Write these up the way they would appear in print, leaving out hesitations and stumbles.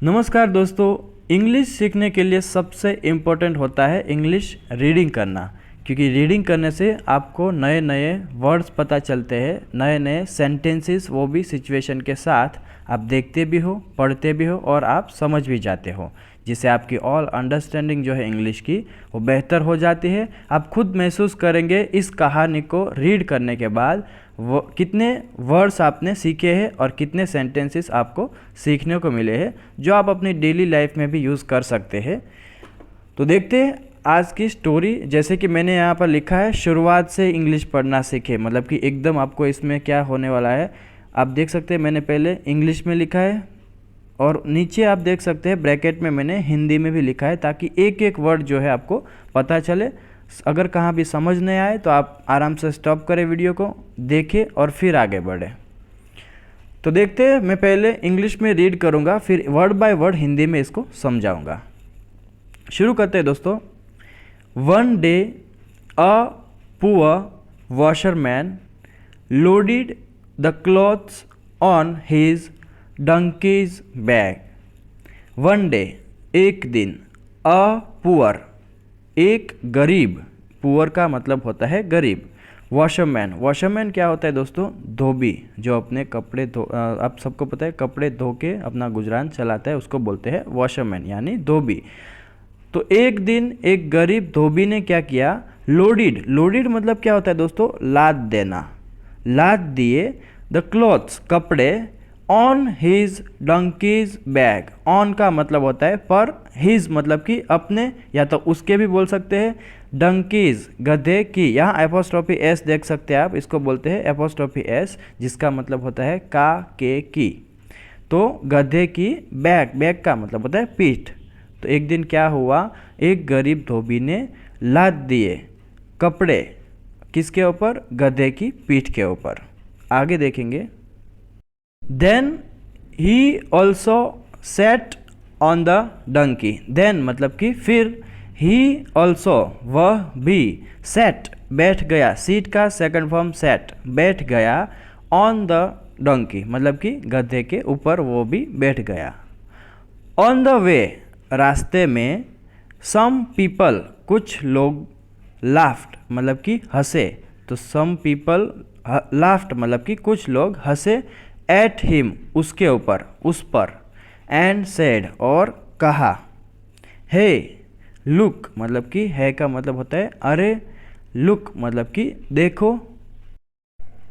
नमस्कार दोस्तों, इंग्लिश सीखने के लिए सबसे इम्पोर्टेंट होता है इंग्लिश रीडिंग करना, क्योंकि रीडिंग करने से आपको नए नए वर्ड्स पता चलते हैं, नए नए सेंटेंसेस, वो भी सिचुएशन के साथ आप देखते भी हो, पढ़ते भी हो और आप समझ भी जाते हो, जिससे आपकी ऑल अंडरस्टैंडिंग जो है इंग्लिश की वो बेहतर हो जाती है। आप खुद महसूस करेंगे इस कहानी को रीड करने के बाद वो कितने वर्ड्स आपने सीखे हैं और कितने सेंटेंसेस आपको सीखने को मिले हैं जो आप अपनी डेली लाइफ में भी यूज़ कर सकते हैं। तो देखते हैं आज की स्टोरी। जैसे कि मैंने यहाँ पर लिखा है, शुरुआत से इंग्लिश पढ़ना सीखे, मतलब कि एकदम आपको इसमें क्या होने वाला है आप देख सकते हैं। मैंने पहले इंग्लिश में लिखा है और नीचे आप देख सकते हैं ब्रैकेट में मैंने हिंदी में भी लिखा है, ताकि एक एक वर्ड जो है आपको पता चले। अगर कहाँ भी समझ नहीं आए तो आप आराम से स्टॉप करें, वीडियो को देखें और फिर आगे बढ़ें। तो देखते हैं, मैं पहले इंग्लिश में रीड करूँगा, फिर वर्ड बाय वर्ड हिंदी में इसको समझाऊँगा। शुरू करते हैं दोस्तों। One day a poor washerman loaded the clothes on his donkeys bag. One day एक दिन, अ पुअर एक गरीब, पुअर का मतलब होता है गरीब, वॉशरमैन, वॉशरमैन क्या होता है दोस्तों? धोबी, जो अपने कपड़े आप सबको पता है कपड़े धो के अपना गुजरान चलाता है, उसको बोलते हैं वॉशरमैन यानी धोबी। तो एक दिन एक गरीब धोबी ने क्या किया? लोडेड, लोडेड मतलब क्या होता है दोस्तों? लाद देना, लाद दिए द क्लॉथ्स कपड़े on his donkeys bag. On का मतलब होता है पर, हिज मतलब कि अपने या तो उसके भी बोल सकते हैं। डंकीज गधे की, यहाँ एपोस्ट्रोफी एस देख सकते हैं आप, इसको बोलते हैं एपोस्ट्रोफी एस, जिसका मतलब होता है का के की। तो गधे की बैग, बैग का मतलब होता है पीठ। तो एक दिन क्या हुआ, एक गरीब धोबी ने लाद दिए कपड़े किसके ऊपर? गधे की पीठ के ऊपर। आगे देखेंगे। Then he also set on the donkey. Then मतलब कि फिर, ही ऑल्सो वह भी, सेट बैठ गया, सीट का सेकंड फॉर्म सेट, बैठ गया, ऑन द डंकी मतलब कि गधे के ऊपर वो भी बैठ गया। ऑन द वे रास्ते में, सम पीपल कुछ लोग, लाफ्ट मतलब कि हंसे, तो सम पीपल लाफ्ट मतलब कि कुछ लोग हंसे, एट हिम उसके ऊपर, उस पर, एंड सेड और कहा, हे लुक मतलब कि है का मतलब होता है अरे, लुक मतलब कि देखो,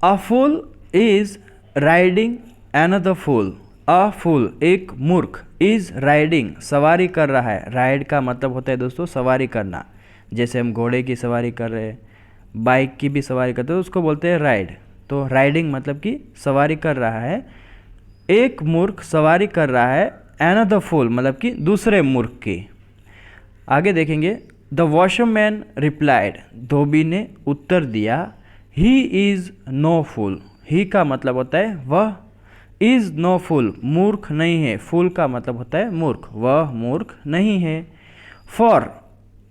अ फूल इज राइडिंग अनदर फूल। अ फूल एक मूर्ख, इज राइडिंग सवारी कर रहा है। राइड का मतलब होता है दोस्तों सवारी करना, जैसे हम घोड़े की सवारी कर रहे हैं, बाइक की भी सवारी करते हैं, उसको बोलते हैं राइड। तो राइडिंग मतलब कि सवारी कर रहा है, एक मूर्ख सवारी कर रहा है, अनदर फूल मतलब कि दूसरे मूर्ख की। आगे देखेंगे। द वॉशरमैन रिप्लाइड, धोबी ने उत्तर दिया, ही इज़ नो फूल। ही का मतलब होता है वह, इज़ नो फूल मूर्ख नहीं है, फूल का मतलब होता है मूर्ख, वह मूर्ख नहीं है। For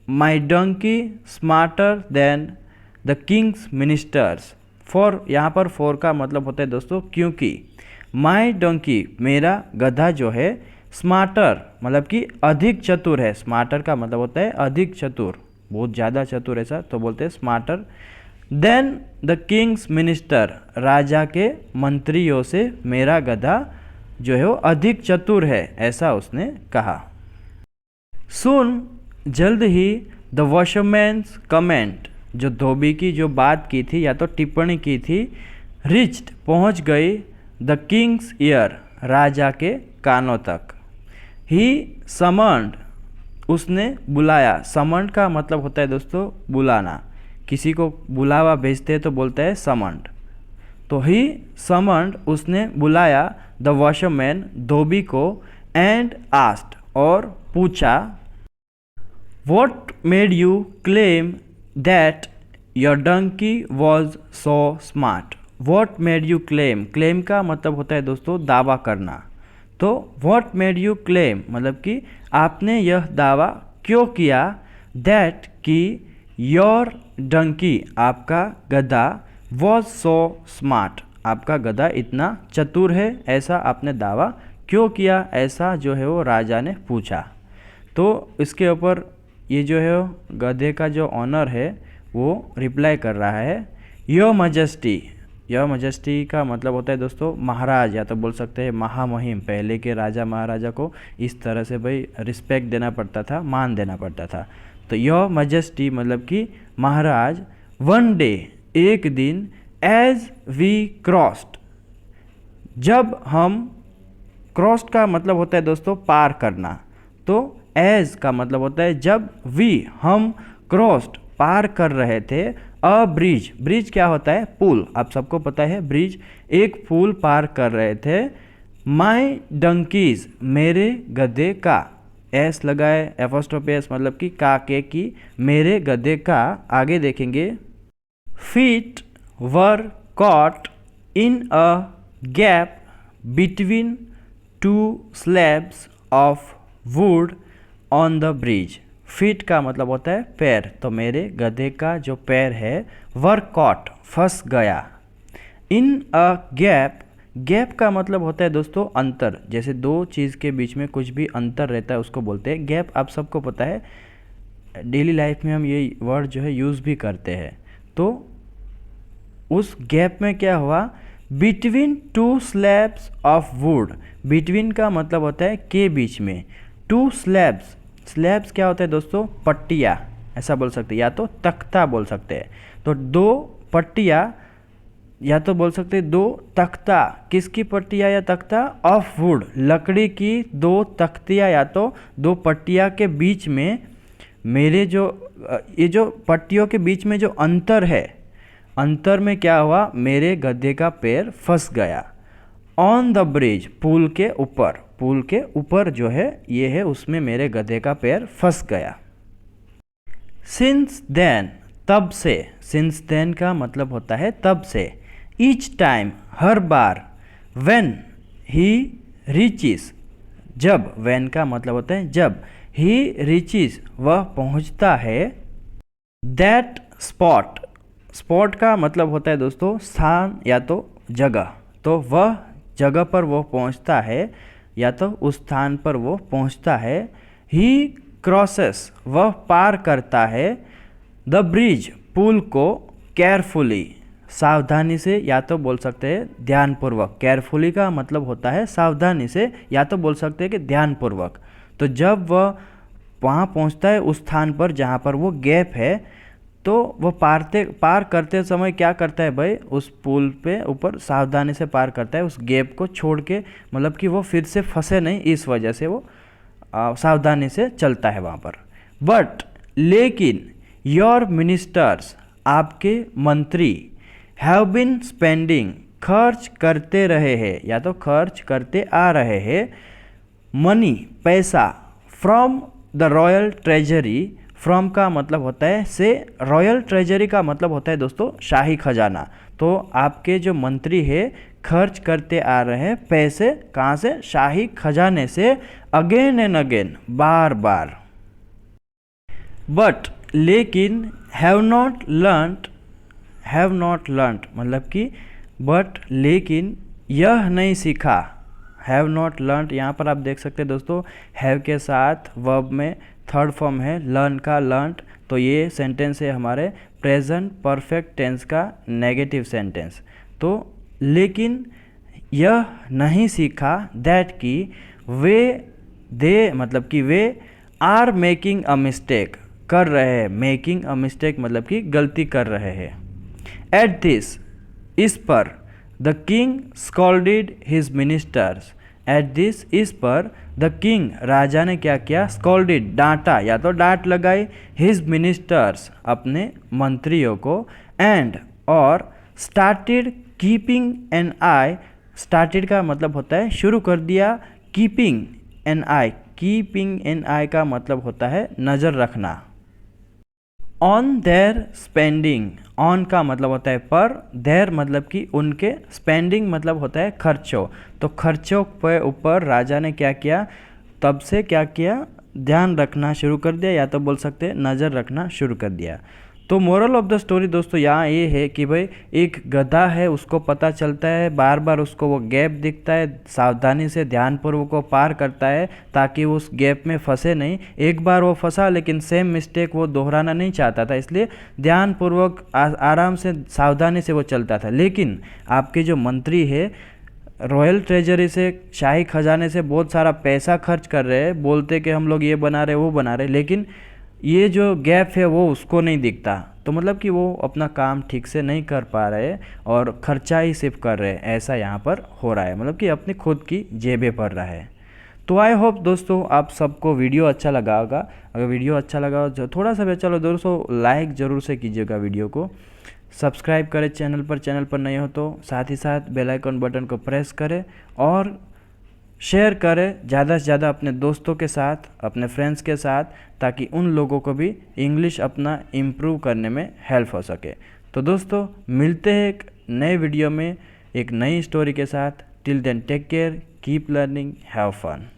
my donkey smarter then the king's ministers. For, यहाँ पर फॉर का मतलब होता है दोस्तों क्योंकि, माई डंकी मेरा गधा जो है, स्मार्टर मतलब कि अधिक चतुर है, स्मार्टर का मतलब होता है अधिक चतुर, बहुत ज़्यादा चतुर ऐसा, तो बोलते हैं smarter. Then the king's minister, राजा के मंत्रियों से मेरा गधा जो है वो अधिक चतुर है, ऐसा उसने कहा। सुन जल्द ही द वॉशरमैन्स कमेंट, जो धोबी की जो बात की थी या तो टिप्पणी की थी, रिच्ड पहुंच गई, द किंग्स ईयर राजा के कानों तक। ही समन्ड उसने बुलाया, समन्ड का मतलब होता है दोस्तों बुलाना, किसी को बुलावा भेजते हैं तो बोलता है समन्ड। तो ही समन्ड उसने बुलाया, द वॉशरमैन धोबी को, एंड आस्क्ड और पूछा, what made you claim that your donkey was so smart. What made you claim, claim का मतलब होता है दोस्तों दावा करना। तो व्हाट मेड यू क्लेम मतलब कि आपने यह दावा क्यों किया, दैट कि योर डंकी आपका गधा, वॉज सो स्मार्ट आपका गधा इतना चतुर है, ऐसा आपने दावा क्यों किया ऐसा जो है वो राजा ने पूछा। तो इसके ऊपर ये जो है गधे का जो ऑनर है वो रिप्लाई कर रहा है, योर मजेस्टी। योर मजेस्टी का मतलब होता है दोस्तों महाराज, या तो बोल सकते हैं महामहिम। पहले के राजा महाराजा को इस तरह से भाई रिस्पेक्ट देना पड़ता था, मान देना पड़ता था। तो योर मजेस्टी मतलब कि महाराज, वन डे एक दिन, एज वी क्रॉस्ड, जब हम, क्रॉस्ड का मतलब होता है दोस्तों पार करना, तो एज का मतलब होता है जब, वी हम क्रॉस्ड पार कर रहे थे, अ ब्रिज, ब्रिज क्या होता है पुल, आप सबको पता है ब्रिज, एक पुल पार कर रहे थे, माई डंकीज मेरे गधे का, एस लगाए एपोस्ट्रोफी एस मतलब कि का के की, मेरे गधे का, आगे देखेंगे, feet were caught in a gap between two slabs of would on the bridge. Feet का मतलब होता है पैर, तो मेरे गधे का जो पैर है वर कॉट फंस गया, इन अ गैप, गैप का मतलब होता है दोस्तों अंतर, जैसे दो चीज़ के बीच में कुछ भी अंतर रहता है उसको बोलते हैं गैप। आप सबको पता है डेली लाइफ में हम ये वर्ड जो है यूज़ भी करते हैं। तो उस गैप में क्या हुआ, between two slabs of would, between का मतलब होता है के बीच में, टू स्लैब्स, स्लैब्स क्या होता है दोस्तों पट्टियाँ, ऐसा बोल सकते हैं, या तो तख्ता बोल सकते हैं। तो दो पट्टियाँ, या तो बोल सकते हैं दो तख्ता, किसकी पट्टियाँ या तख्ता, ऑफ वुड, लकड़ी की दो तख्तियाँ या तो दो पट्टियाँ के बीच में, मेरे जो ये जो पट्टियों के बीच में जो अंतर है, अंतर में क्या हुआ, मेरे गधे का पैर फंस गया, ऑन द ब्रिज, पुल के ऊपर, पुल के ऊपर जो है ये है उसमें मेरे गधे का पैर फंस गया। सिंस देन, तब से, सिंस देन का मतलब होता है तब से, ईच टाइम हर बार, व्हेन ही रीचिस, जब, व्हेन का मतलब होता है जब, ही रीचिस वह पहुंचता है, दैट स्पॉट, स्पॉट का मतलब होता है दोस्तों स्थान या तो जगह, तो वह जगह पर वो पहुंचता है या तो उस स्थान पर वो पहुंचता है, ही क्रॉसेस वह पार करता है, द ब्रिज पुल को, केयरफुली सावधानी से, या तो बोल सकते हैं ध्यानपूर्वक, केयरफुली का मतलब होता है सावधानी से, या तो बोल सकते हैं कि ध्यानपूर्वक। तो जब वह वहाँ पहुँचता है उस स्थान पर जहाँ पर वो गैप है, तो वह पार करते समय क्या करता है भाई, उस पुल पे ऊपर सावधानी से पार करता है, उस गैप को छोड़ के, मतलब कि वो फिर से फंसे नहीं, इस वजह से वो सावधानी से चलता है वहाँ पर। बट लेकिन योर मिनिस्टर्स, आपके मंत्री, हैव बिन स्पेंडिंग, खर्च करते रहे हैं या तो खर्च करते आ रहे हैं, मनी पैसा, from the royal treasury, from का मतलब होता है से, रॉयल ट्रेजरी का मतलब होता है दोस्तों शाही खजाना। तो आपके जो मंत्री है खर्च करते आ रहे हैं पैसे, कहाँ से, शाही खजाने से, अगेन एंड अगेन, बार बार। बट लेकिन, have not learned, have not learned मतलब कि बट लेकिन यह नहीं सीखा, हैव नॉट लर्नड, यहाँ पर आप देख सकते हैं दोस्तों हैव के साथ वर्ब में थर्ड फॉर्म है लर्न का, लर्नड, तो ये सेंटेंस है हमारे प्रेजेंट परफेक्ट टेंस का नेगेटिव सेंटेंस। तो लेकिन यह नहीं सीखा, दैट की, वे, दे मतलब कि वे, आर मेकिंग अ मिस्टेक, कर रहे हैं, मेकिंग अ मिस्टेक मतलब कि गलती कर रहे हैं। एट दिस, इस पर, the king scolded his ministers, at this, इस पर, द किंग राजा ने क्या किया, स्कॉल्डेड डांटा या तो डांट लगाई, हिज मिनिस्टर्स अपने मंत्रियों को, एंड और, started keeping an eye, started का मतलब होता है शुरू कर दिया, keeping an eye, keeping an eye का मतलब होता है नज़र रखना, ऑन देयर स्पेंडिंग, ऑन का मतलब होता है पर, देयर मतलब कि उनके, स्पेंडिंग मतलब होता है खर्चों, तो खर्चों पे ऊपर राजा ने क्या किया, तब से क्या किया, ध्यान रखना शुरू कर दिया या तो बोल सकते हैं नज़र रखना शुरू कर दिया। तो मोरल ऑफ द स्टोरी दोस्तों यहाँ ये है कि भाई एक गधा है, उसको पता चलता है, बार बार उसको वो गैप दिखता है, सावधानी से ध्यानपूर्वक वो पार करता है ताकि वो उस गैप में फंसे नहीं। एक बार वो फंसा लेकिन सेम मिस्टेक वो दोहराना नहीं चाहता था, इसलिए ध्यानपूर्वक आराम से सावधानी से वो चलता था। लेकिन आपके जो मंत्री है रॉयल ट्रेजरी से, शाही खजाने से बहुत सारा पैसा खर्च कर रहे हैं, बोलते कि हम लोग ये बना रहे वो बना रहे, लेकिन ये जो गैप है वो उसको नहीं दिखता। तो मतलब कि वो अपना काम ठीक से नहीं कर पा रहे और खर्चा ही सिर्फ कर रहे, ऐसा यहाँ पर हो रहा है, मतलब कि अपनी खुद की जेबें भर रहा है। तो आई होप दोस्तों आप सबको वीडियो अच्छा लगा होगा। अगर वीडियो अच्छा लगा हो जो थोड़ा सा भी, चलो दोस्तों लाइक ज़रूर से कीजिएगा वीडियो को, सब्सक्राइब करें चैनल पर नहीं हो तो, साथ ही साथ बेल आइकन बटन को प्रेस करें और शेयर करें ज़्यादा से ज़्यादा अपने दोस्तों के साथ, अपने फ्रेंड्स के साथ, ताकि उन लोगों को भी इंग्लिश अपना इम्प्रूव करने में हेल्प हो सके। तो दोस्तों मिलते हैं एक नए वीडियो में एक नई स्टोरी के साथ। Till then take care, keep learning, have fun.